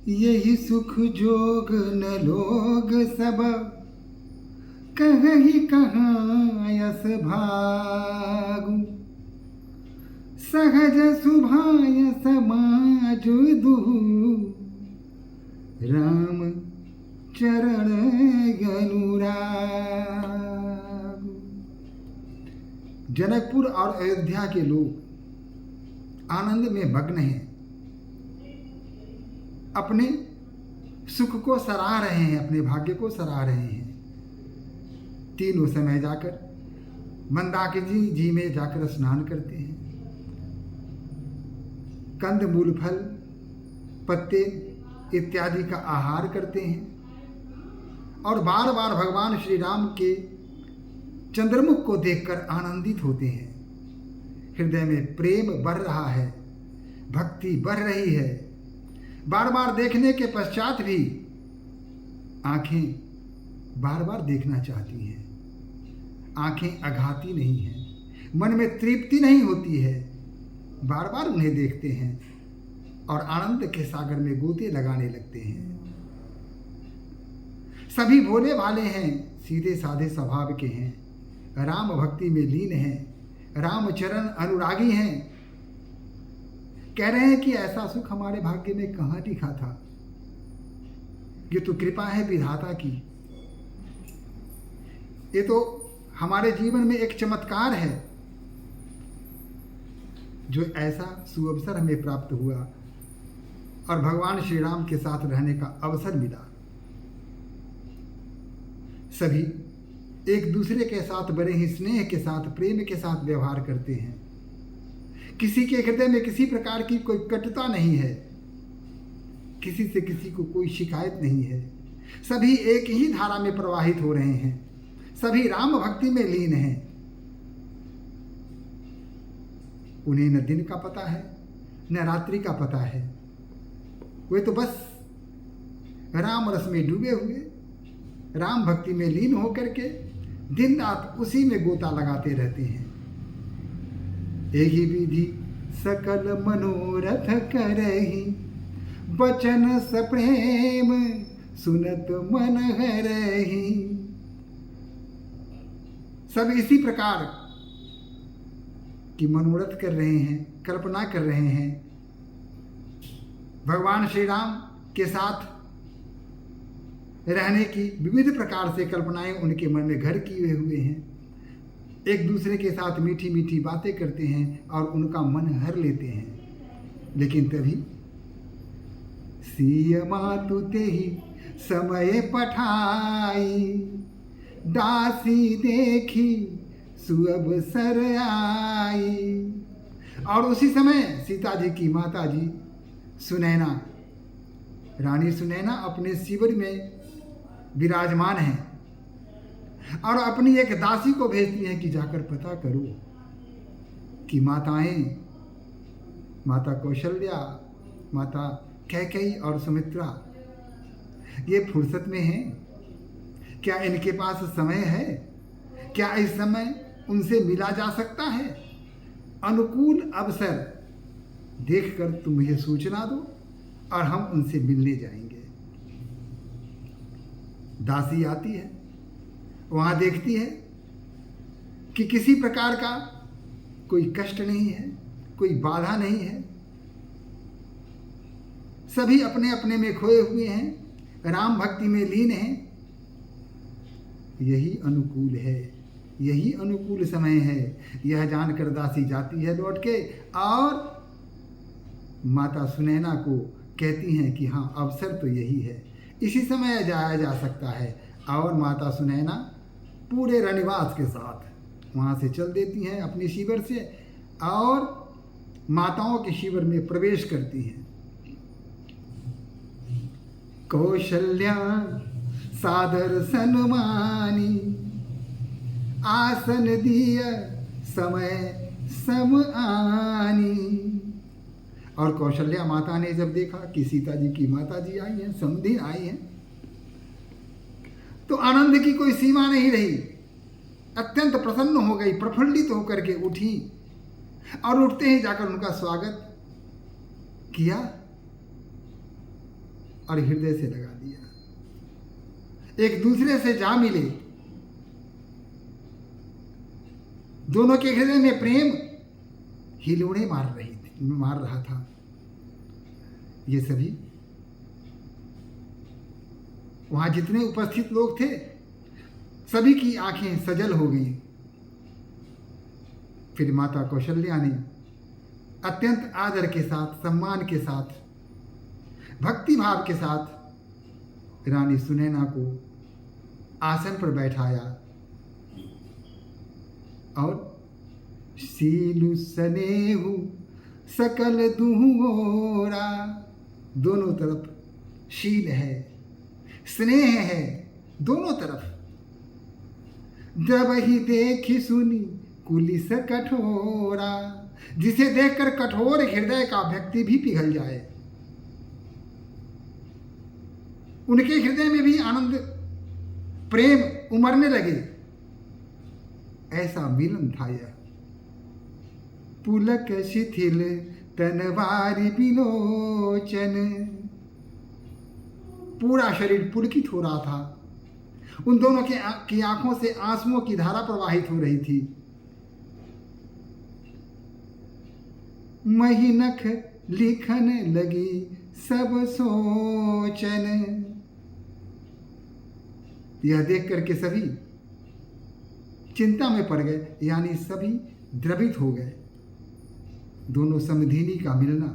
यही सुख जोग न लोग सब, कहीं कहाँ यस भागु। सहज सुभाय समाज दुहु, राम चरण अनुराग। जनकपुर और अयोध्या के लोग आनंद में मग्न हैं, अपने सुख को सराह रहे हैं, अपने भाग्य को सराह रहे हैं। तीनों समय जाकर मंदाकिनी जी में जाकर स्नान करते हैं, कंद मूल फल पत्ते इत्यादि का आहार करते हैं और बार बार भगवान श्री राम के चंद्रमुख को देखकर आनंदित होते हैं। हृदय में प्रेम बढ़ रहा है, भक्ति बढ़ रही है। बार बार देखने के पश्चात भी आंखें बार बार देखना चाहती हैं, आंखें अघाती नहीं हैं, मन में तृप्ति नहीं होती है। बार बार उन्हें देखते हैं और आनंद के सागर में गोते लगाने लगते हैं। सभी भोले भाले हैं, सीधे साधे स्वभाव के हैं, राम भक्ति में लीन हैं, रामचरण अनुरागी हैं। कह रहे हैं कि ऐसा सुख हमारे भाग्य में कहाँ लिखा था, ये तो कृपा है विधाता की, ये तो हमारे जीवन में एक चमत्कार है जो ऐसा सुअवसर हमें प्राप्त हुआ और भगवान श्री राम के साथ रहने का अवसर मिला। सभी एक दूसरे के साथ बड़े ही स्नेह के साथ, प्रेम के साथ व्यवहार करते हैं। किसी के हृदय में किसी प्रकार की कोई कटुता नहीं है, किसी से किसी को कोई शिकायत नहीं है। सभी एक ही धारा में प्रवाहित हो रहे हैं, सभी राम भक्ति में लीन हैं। उन्हें न दिन का पता है न रात्रि का पता है, वे तो बस राम रस में डूबे हुए, राम भक्ति में लीन होकर के दिन रात उसी में गोता लगाते रहते हैं। एहि विधि सकल मनोरथ करहि, बचन सप्रेम सुनत मन हरहि। सब इसी प्रकार की मनोरथ कर रहे हैं, कल्पना कर रहे हैं। भगवान श्री राम के साथ रहने की विविध प्रकार से कल्पनाएं उनके मन में घर किए हुए हैं। एक दूसरे के साथ मीठी मीठी बातें करते हैं और उनका मन हर लेते हैं। लेकिन तभी सिय मातु तेहि समय पठाई, दासी देखी सुअवसर आई। और उसी समय सीता जी की माता जी सुनैना, रानी सुनैना अपने शिविर में विराजमान हैं और अपनी एक दासी को भेजती हैं कि जाकर पता करो कि माताएं, माता कौशल्या, माता कैकेयी और सुमित्रा ये फुर्सत में हैं, क्या इनके पास समय है, क्या इस समय उनसे मिला जा सकता है? अनुकूल अवसर देखकर तुम मुझे सूचना दो और हम उनसे मिलने जाएंगे। दासी आती है, वहां देखती है कि किसी प्रकार का कोई कष्ट नहीं है, कोई बाधा नहीं है, सभी अपने अपने में खोए हुए हैं, राम भक्ति में लीन हैं। यही अनुकूल है, यही अनुकूल समय है। यह जानकर दासी जाती है लौट के और माता सुनैना को कहती हैं कि हाँ, अवसर तो यही है, इसी समय जाया जा सकता है। और माता सुनैना पूरे रनिवास के साथ वहाँ से चल देती हैं अपनी शिविर से और माताओं के शिविर में प्रवेश करती हैं। कौशल्या सादर सन्मानी, आसन दिय समय सम आनी। और कौशल्या माता ने जब देखा कि सीता जी की माता जी आई हैं, समधी आई हैं, तो आनंद की कोई सीमा नहीं रही। अत्यंत प्रसन्न हो गई, प्रफुल्लित होकर के उठी और उठते ही जाकर उनका स्वागत किया। और हृदय से लगा दिया। एक दूसरे से जा मिले, दोनों के हृदय में प्रेम हिलोड़े मार रहा था। ये सभी वहां जितने उपस्थित लोग थे सभी की आंखें सजल हो गईं। फिर माता कौशल्या ने अत्यंत आदर के साथ, सम्मान के साथ, भक्ति भाव के साथ रानी सुनैना को आसन पर बैठाया और सीलु सनेहु सकल दुहोरा, दोनों तरफ शील है, स्नेह है, दोनों तरफ। जब ही देखी सुनी कुलिस कठोरा, जिसे देखकर कठोर हृदय का व्यक्ति भी पिघल जाए। उनके हृदय में भी आनंद, प्रेम उमड़ने लगे। ऐसा मिलन था यह। पुलक शिथिल तनवारी बिलोचन, पूरा शरीर पुलकित हो रहा था। उन दोनों की आंखों से आंसुओं की धारा प्रवाहित हो रही थी। महिनख लिखन लगी सब सोचन, यह देख करके सभी चिंता में पड़ गए, यानी सभी द्रवित हो गए। दोनों समधिनी का मिलना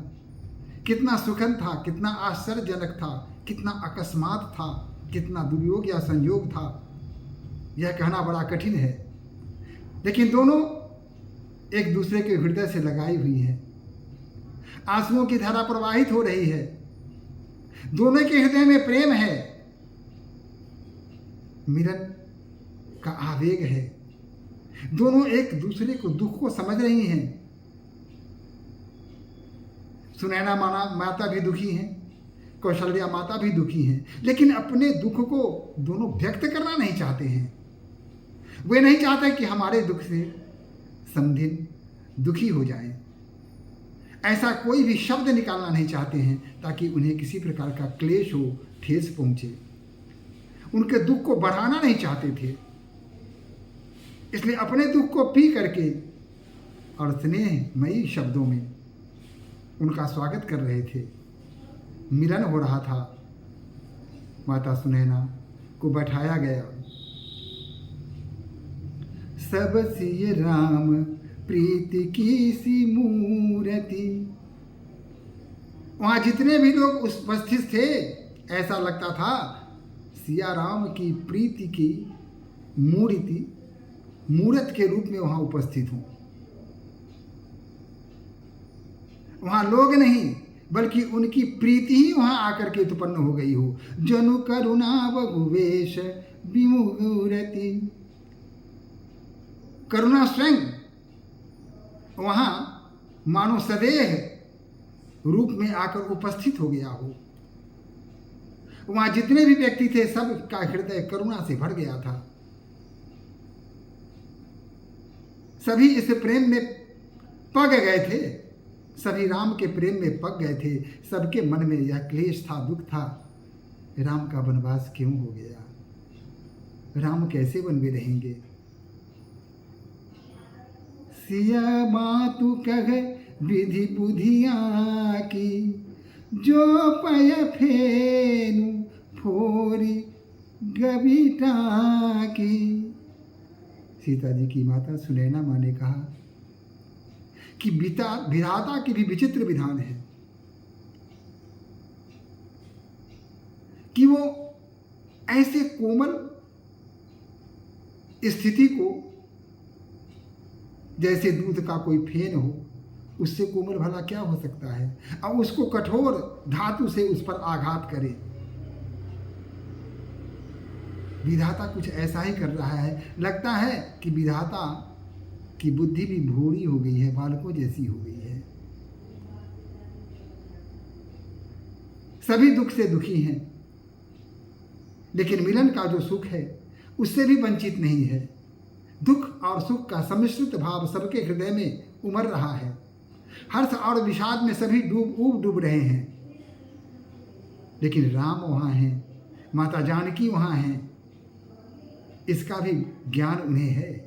कितना सुखद था, कितना आश्चर्यजनक था, कितना अकस्मात था, कितना दुर्योग या संयोग था, यह कहना बड़ा कठिन है। लेकिन दोनों एक दूसरे के हृदय से लगाई हुई हैं। आंसुओं की धारा प्रवाहित हो रही है। दोनों के हृदय में प्रेम है, मिलन का आवेग है। दोनों एक दूसरे को दुख को समझ रही हैं। सुनैना माता भी दुखी हैं, कौशल्या माता भी दुखी हैं, लेकिन अपने दुख को दोनों व्यक्त करना नहीं चाहते हैं। वे नहीं चाहते कि हमारे दुख से समधिन दुखी हो जाएं। ऐसा कोई भी शब्द निकालना नहीं चाहते हैं ताकि उन्हें किसी प्रकार का क्लेश हो, ठेस पहुंचे। उनके दुख को बढ़ाना नहीं चाहते थे, इसलिए अपने दुख को पी करके और स्नेहमयी शब्दों में उनका स्वागत कर रहे थे। मिलन हो रहा था। माता सुनैना को बैठाया गया। सब सिय राम प्रीति की सी मूर्ति, वहां जितने भी लोग उपस्थित थे ऐसा लगता था सिया राम की प्रीति की मूर्त के रूप में वहां उपस्थित हूं। वहां लोग नहीं बल्कि उनकी प्रीति ही वहां आकर के उत्पन्न हो गई हो। जनु करुणा बहुवेश विमुहूर्ति, करुणा स्वयं वहां मानो सदेह रूप में आकर उपस्थित हो गया हो। वहां जितने भी व्यक्ति थे सब का हृदय करुणा से भर गया था। सभी इस प्रेम में पग गए थे, सभी राम के प्रेम में पग गए थे। सबके मन में यह क्लेश था, दुख था, राम का वनवास क्यों हो गया, राम कैसे वन में रहेंगे। सिया मातु कह विधि बुधिया की, जो पय फेनु फोरी गबीटा की। सीता जी की माता सुनैना माँ ने कहा कि विधाता की भी विचित्र विधान है कि वो ऐसे कोमल स्थिति को, जैसे दूध का कोई फेन हो, उससे कोमल भला क्या हो सकता है, अब उसको कठोर धातु से उस पर आघात करे। विधाता कुछ ऐसा ही कर रहा है। लगता है कि विधाता की बुद्धि भी भूरी हो गई है, बालकों जैसी हो गई है। सभी दुख से दुखी हैं, लेकिन मिलन का जो सुख है उससे भी वंचित नहीं है। दुख और सुख का सम्मिश्रित भाव सबके हृदय में उमड़ रहा है। हर्ष और विषाद में सभी डूब रहे हैं। लेकिन राम वहाँ हैं, माता जानकी वहाँ हैं, इसका भी ज्ञान उन्हें है।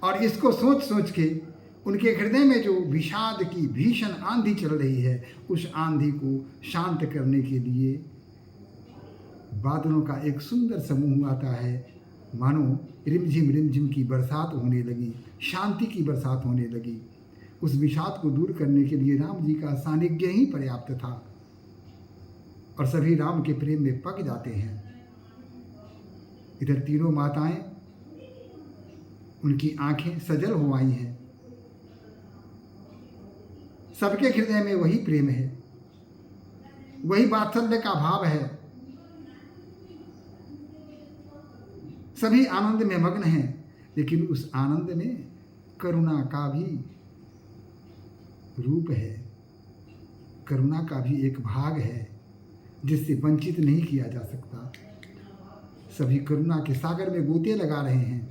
और इसको सोच सोच के उनके हृदय में जो विषाद की भीषण आंधी चल रही है, उस आंधी को शांत करने के लिए बादलों का एक सुंदर समूह आता है। मानो रिमझिम की बरसात होने लगी, शांति की बरसात होने लगी। उस विषाद को दूर करने के लिए राम जी का सानिध्य ही पर्याप्त था और सभी राम के प्रेम में पक जाते हैं। इधर तीनों माताएं, उनकी आंखें सजल हो आई हैं। सबके हृदय में वही प्रेम है, वही वात्सल्य का भाव है। सभी आनंद में मग्न हैं, लेकिन उस आनंद में करुणा का भी रूप है, करुणा का भी एक भाग है जिससे वंचित नहीं किया जा सकता। सभी करुणा के सागर में गोते लगा रहे हैं।